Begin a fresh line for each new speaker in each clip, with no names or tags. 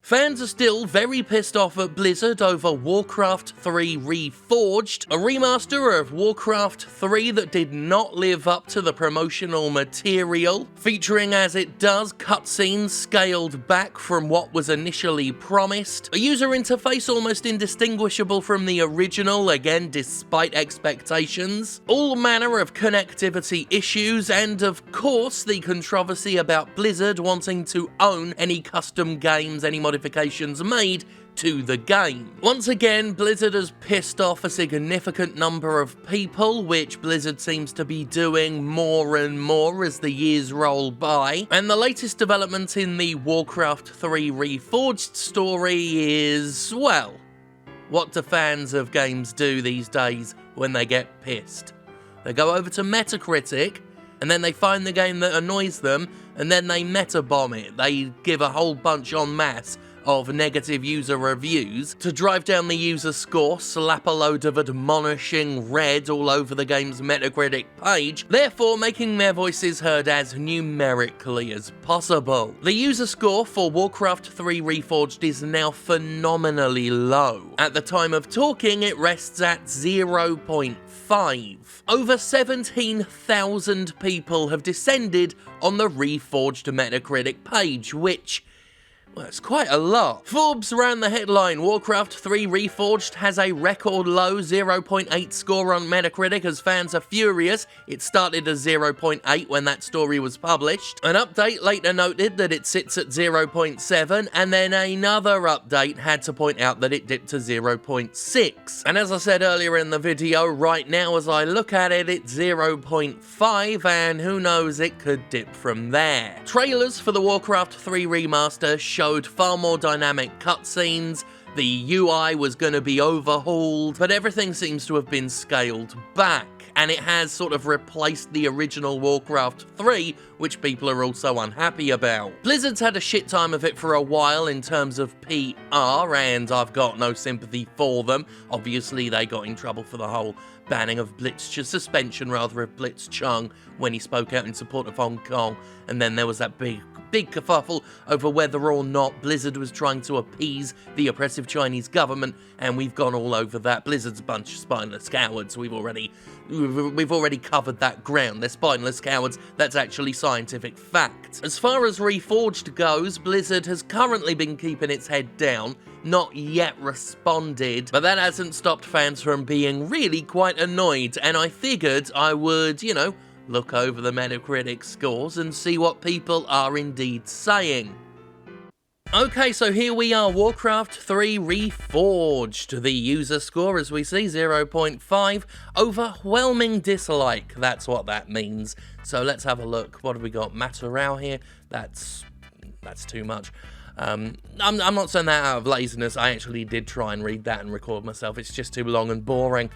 Fans are still very pissed off at Blizzard over Warcraft 3 Reforged, a remaster of Warcraft 3 that did not live up to the promotional material, featuring as it does cutscenes scaled back from what was initially promised, a user interface almost indistinguishable from the original, again despite expectations, all manner of connectivity issues, and of course the controversy about Blizzard wanting to own any custom games, any modifications made to the game. Once again, Blizzard has pissed off a significant number of people, which Blizzard seems to be doing more and more as the years roll by. And the latest development in the Warcraft 3 Reforged story is, well, what do fans of games do these days when they get pissed? They go over to Metacritic, and then they find the game that annoys them, and then they metabomb it. They give a whole bunch en masse of negative user reviews to drive down the user score, slap a load of admonishing red all over the game's Metacritic page, therefore making their voices heard as numerically as possible. The user score for Warcraft 3 Reforged is now phenomenally low. At the time of talking, it rests at 0.5. Over 17,000 people have descended on the Reforged Metacritic page, which, well, it's quite a lot. Forbes ran the headline, Warcraft 3 Reforged has a record low 0.8 score on Metacritic as fans are furious. It started as 0.8 when that story was published. An update later noted that it sits at 0.7, and then another update had to point out that it dipped to 0.6. And as I said earlier in the video, right now as I look at it, it's 0.5, and who knows, it could dip from there. Trailers for the Warcraft 3 Remaster showed far more dynamic cutscenes, the UI was going to be overhauled, but everything seems to have been scaled back, and it has sort of replaced the original Warcraft 3, which people are also unhappy about. Blizzard's had a shit time of it for a while in terms of PR, and I've got no sympathy for them. Obviously, they got in trouble for the whole banning of suspension rather of Blitzchung when he spoke out in support of Hong Kong, and then there was that big kerfuffle over whether or not Blizzard was trying to appease the oppressive Chinese government, and we've gone all over that. Blizzard's a bunch of spineless cowards. We've already covered that ground. They're spineless cowards. That's actually scientific fact. As far as Reforged goes, Blizzard has currently been keeping its head down, not yet responded, but that hasn't stopped fans from being really quite annoyed, and I figured I would, look over the Metacritic scores and see what people are indeed saying. Okay, so here we are, Warcraft 3 Reforged. The user score, as we see, 0.5. Overwhelming dislike, that's what that means. So let's have a look. What have we got? Matarao here. That's too much. I'm not saying that out of laziness. I actually did try and read that and record myself. It's just too long and boring.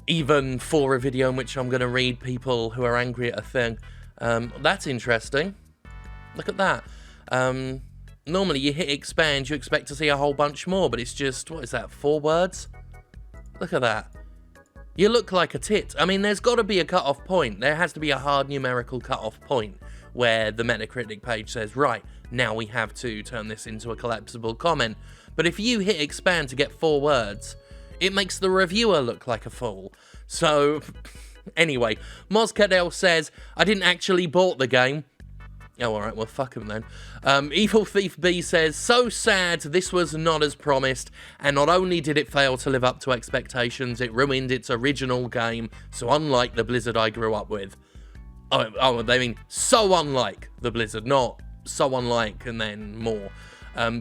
Even for a video in which I'm going to read people who are angry at a thing. That's interesting. Look at that. Normally you hit expand, you expect to see a whole bunch more, but it's just, what is that, 4 words? Look at that. You look like a tit. I mean, there's got to be a cut-off point. There has to be a hard numerical cut-off point where the Metacritic page says, right, now we have to turn this into a collapsible comment. But if you hit expand to get 4 words, it makes the reviewer look like a fool. So, anyway, Mozcadel says, I didn't actually bought the game. Oh, alright, well, fuck him then. Evil Thief B says, so sad this was not as promised, and not only did it fail to live up to expectations, it ruined its original game, so unlike the Blizzard I grew up with. Oh, they mean so unlike the Blizzard, not so unlike and then more.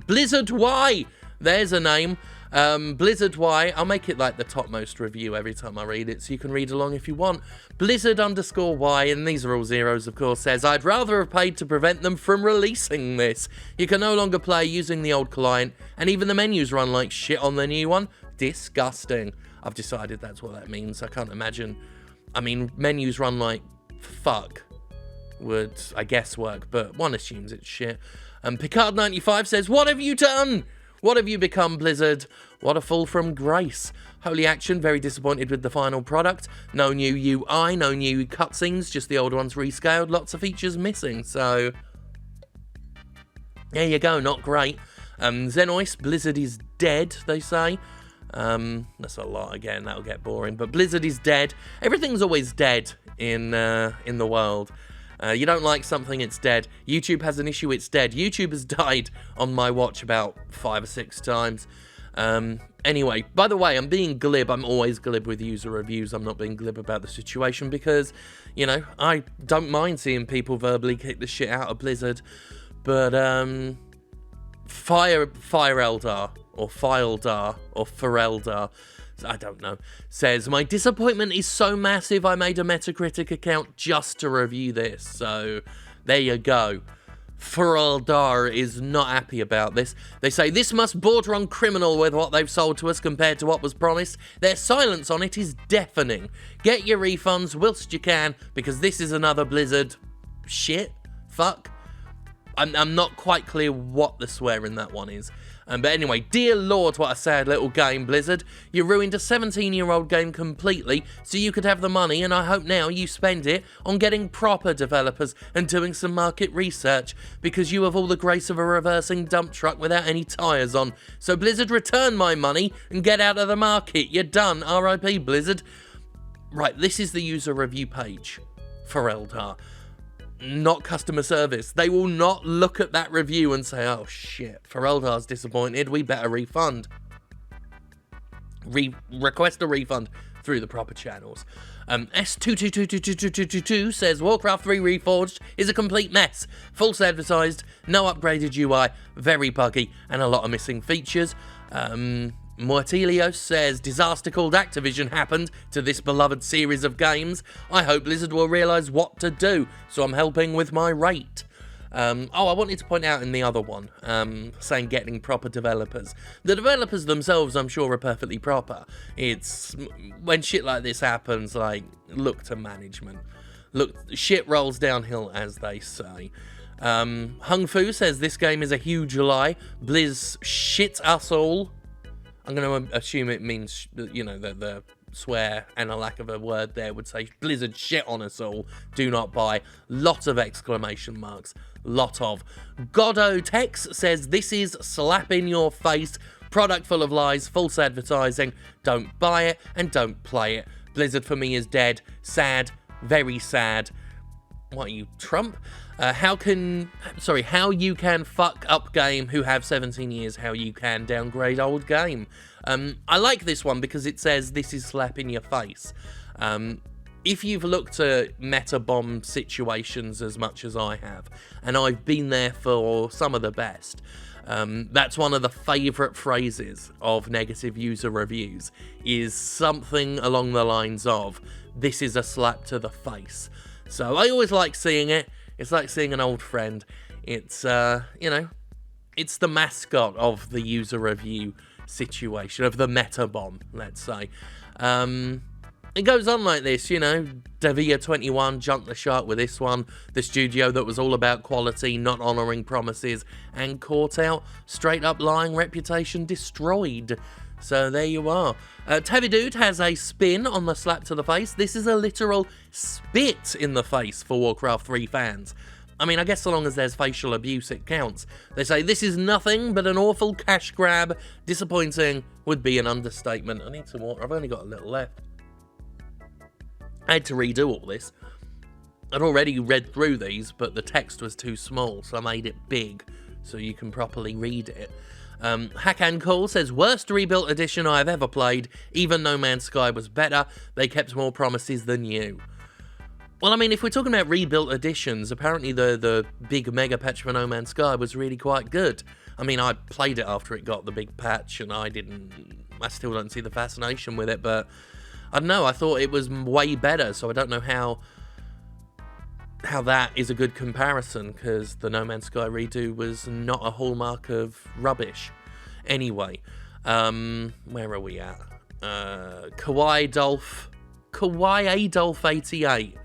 Blizzard Y! There's a name. Blizzard Y, I'll make it like the topmost review every time I read it, so you can read along if you want. Blizzard_Y, and these are all zeros of course, says, I'd rather have paid to prevent them from releasing this. You can no longer play using the old client, and even the menus run like shit on the new one. Disgusting. I've decided that's what that means. I can't imagine. I mean, menus run like fuck would, I guess, work, but one assumes it's shit. Picard95 says, what have you done? What have you become, Blizzard? What a fall from grace. Holy Action, very disappointed with the final product. No new UI, no new cutscenes, just the old ones rescaled. Lots of features missing, so There you go, not great. Xenois, Blizzard is dead, they say. That's a lot again, that'll get boring. But Blizzard is dead. Everything's always dead in the world. You don't like something, it's dead. YouTube has an issue, it's dead. YouTube has died on my watch about 5 or 6 times. Anyway, by the way, I'm being glib. I'm always glib with user reviews. I'm not being glib about the situation because, you know, I don't mind seeing people verbally kick the shit out of Blizzard. But, Fire Eldar, or Filedar, or Fereldar, I don't know, says, my disappointment is so massive I made a Metacritic account just to review this. So, there you go. Fereldar is not happy about this. They say, this must border on criminal with what they've sold to us compared to what was promised. Their silence on it is deafening. Get your refunds whilst you can, because this is another Blizzard shit. Fuck. I'm not quite clear what the swear in that one is. But anyway, dear Lord, what a sad little game, Blizzard. You ruined a 17-year-old game completely so you could have the money, and I hope now you spend it on getting proper developers and doing some market research, because you have all the grace of a reversing dump truck without any tyres on. So Blizzard, return my money and get out of the market. You're done. RIP, Blizzard. Right, this is the user review page for Eldar. Not customer service. They will not look at that review and say, oh shit, Fereldar's disappointed, we better refund. Request a refund through the proper channels. S22222222 says, Warcraft 3 Reforged is a complete mess. False advertised, no upgraded UI, very buggy, and a lot of missing features. Mortelios says, disaster called Activision happened to this beloved series of games. I hope Blizzard will realise what to do, so I'm helping with my rate. I wanted to point out in the other one, saying getting proper developers. The developers themselves, I'm sure, are perfectly proper. It's when shit like this happens, like, look to management. Look, shit rolls downhill, as they say. Hung Fu says, this game is a huge lie. Blizz shit us all. I'm going to assume it means, you know, that the swear and a lack of a word there would say Blizzard shit on us all. Do not buy. Lot of exclamation marks. Lot of. Goddo Tex says, this is slap in your face. Product full of lies, false advertising. Don't buy it and don't play it. Blizzard for me is dead. Sad. Very sad. What are you, Trump? How you can fuck up game who have 17 years, how you can downgrade old game. I like this one because it says this is slap in your face. If you've looked at Metabombed situations as much as I have, and I've been there for some of the best, that's one of the favourite phrases of negative user reviews, is something along the lines of, this is a slap to the face. So I always like seeing it. It's like seeing an old friend. It's, you know, it's the mascot of the user review situation, of the Metabombed, let's say. It goes on like this, you know. Davia21 jumped the shark with this one. The studio that was all about quality, not honouring promises, and caught out. Straight up lying, reputation destroyed. So there you are. Tavidude has a spin on the slap to the face. This is a literal spit in the face for Warcraft 3 fans. I mean, I guess so long as there's facial abuse, it counts. They say, this is nothing but an awful cash grab. Disappointing would be an understatement. I need some water. I've only got a little left. I had to redo all this. I'd already read through these, but the text was too small, so I made it big so you can properly read it. Hakan Call says, worst rebuilt edition I have ever played. Even No Man's Sky was better. They kept more promises than you. Well, I mean, if we're talking about rebuilt editions, apparently the big mega patch for No Man's Sky was really quite good. I mean, I played it after it got the big patch, and I still don't see the fascination with it, but I don't know, I thought it was way better, so I don't know how that is a good comparison, because the No Man's Sky redo was not a hallmark of rubbish. Anyway, where are we at? Kawaii Adolf 88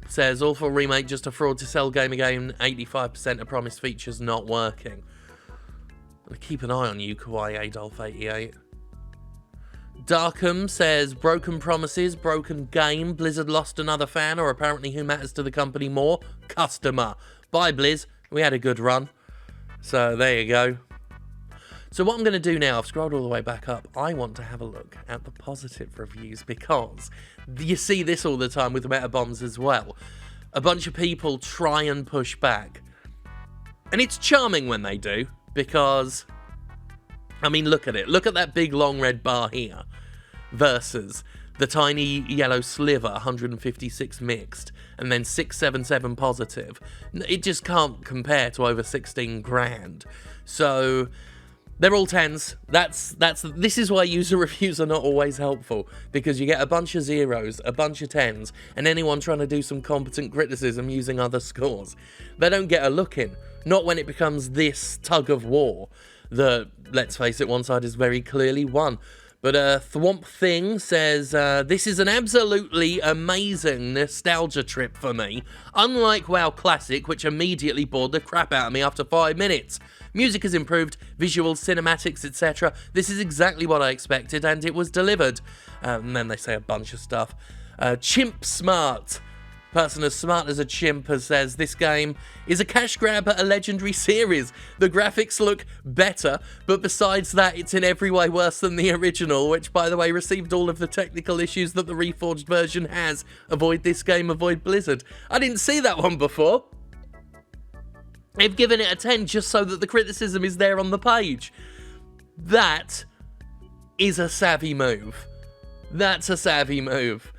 says, awful remake, just a fraud to sell game again, 85% of promised features not working. I'll keep an eye on you, Kawaii Adolf 88. Darkham says, broken promises, broken game, Blizzard lost another fan, or apparently who matters to the company more? Customer. Bye, Blizz. We had a good run. So there you go. So what I'm going to do now, I've scrolled all the way back up, I want to have a look at the positive reviews, because you see this all the time with Metabombed as well. A bunch of people try and push back. And it's charming when they do, because, I mean, look at it. Look at that big long red bar here versus the tiny yellow sliver, 156 mixed, and then 677 positive. It just can't compare to over 16 grand. So they're all 10s. This is why user reviews are not always helpful, because you get a bunch of zeros, a bunch of 10s, and anyone trying to do some competent criticism using other scores. They don't get a look in. Not when it becomes this tug of war that, let's face it, one side is very clearly won. But Thwomp Thing says, this is an absolutely amazing nostalgia trip for me. Unlike WoW Classic, which immediately bored the crap out of me after 5 minutes. Music has improved, visuals, cinematics, etc. This is exactly what I expected, and it was delivered. And then they say a bunch of stuff. Chimp Smart. Person as smart as a chimp says, this game is a cash grab at a legendary series. The graphics look better, but besides that, it's in every way worse than the original, which, by the way, received all of the technical issues that the Reforged version has. Avoid this game, avoid Blizzard. I didn't see that one before. They've given it a 10 just so that the criticism is there on the page. That is a savvy move. That's a savvy move.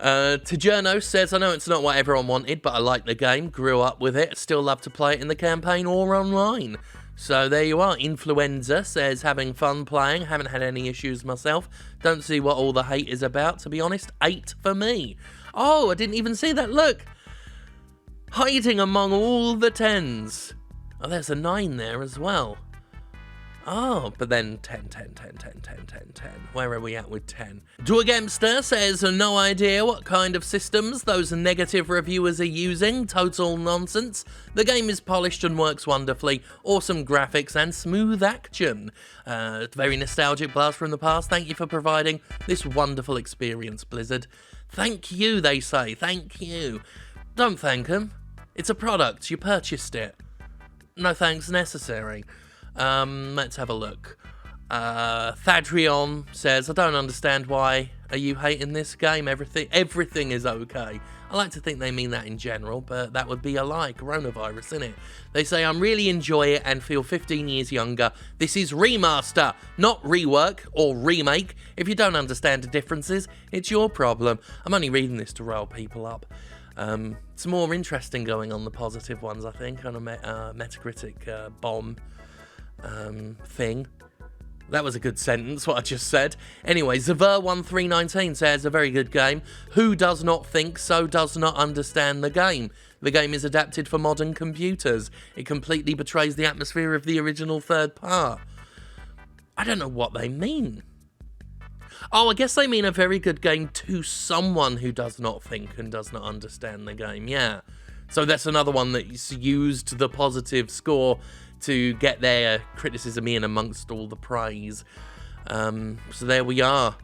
Tajerno says, I know it's not what everyone wanted, but I like the game, grew up with it, still love to play it in the campaign or online. So there you are. Influenza says, having fun playing, haven't had any issues myself, don't see what all the hate is about, to be honest. 8 for me. Oh, I didn't even see that, look! Hiding among all the 10s. Oh, there's a 9 there as well. Oh, but then 10. Where are we at with 10? Dwargamster says, no idea what kind of systems those negative reviewers are using. Total nonsense. The game is polished and works wonderfully. Awesome graphics and smooth action. Very nostalgic blast from the past. Thank you for providing this wonderful experience, Blizzard. Thank you, they say. Thank you. Don't thank them. It's a product. You purchased it. No thanks necessary. Let's have a look. Thadrion says, I don't understand why are you hating this game. Everything is okay. I like to think they mean that in general, but that would be a lie. Coronavirus, innit? They say, I'm really enjoy it and feel 15 years younger. This is Remaster, not rework or remake. If you don't understand the differences, it's your problem. I'm only reading this to rile people up. It's more interesting going on the positive ones, I think, on a Metacritic bomb thing. That was a good sentence, what I just said. Anyway, Zaver1319 says, a very good game. Who does not think so does not understand the game. The game is adapted for modern computers. It completely betrays the atmosphere of the original third part. I don't know what they mean. Oh, I guess they mean a very good game to someone who does not think and does not understand the game, yeah. So that's another one that's used the positive score to get their criticism in amongst all the praise. So there we are.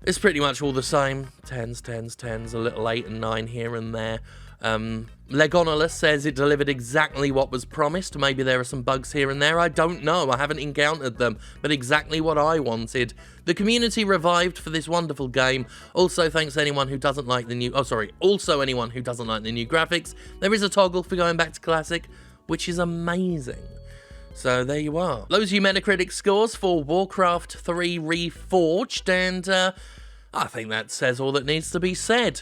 It's pretty much all the same. 10s, a little 8 and 9 here and there. Legonolus says it delivered exactly what was promised. Maybe there are some bugs here and there. I don't know. I haven't encountered them. But exactly what I wanted. The community revived for this wonderful game. Also, thanks to anyone who doesn't like the new... Also anyone who doesn't like the new graphics. There is a toggle for going back to Classic, which is amazing. So there you are. Those are your Metacritic scores for Warcraft 3 Reforged, and I think that says all that needs to be said.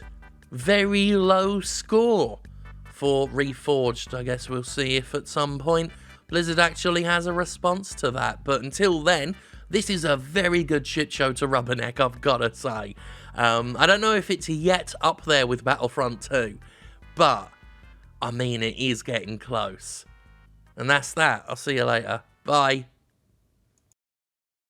Very low score for Reforged. I guess we'll see if at some point Blizzard actually has a response to that. But until then, this is a very good shit show to rubberneck, I've got to say. I don't know if it's yet up there with Battlefront 2, but I mean, it is getting close. And that's that. I'll see you later. Bye.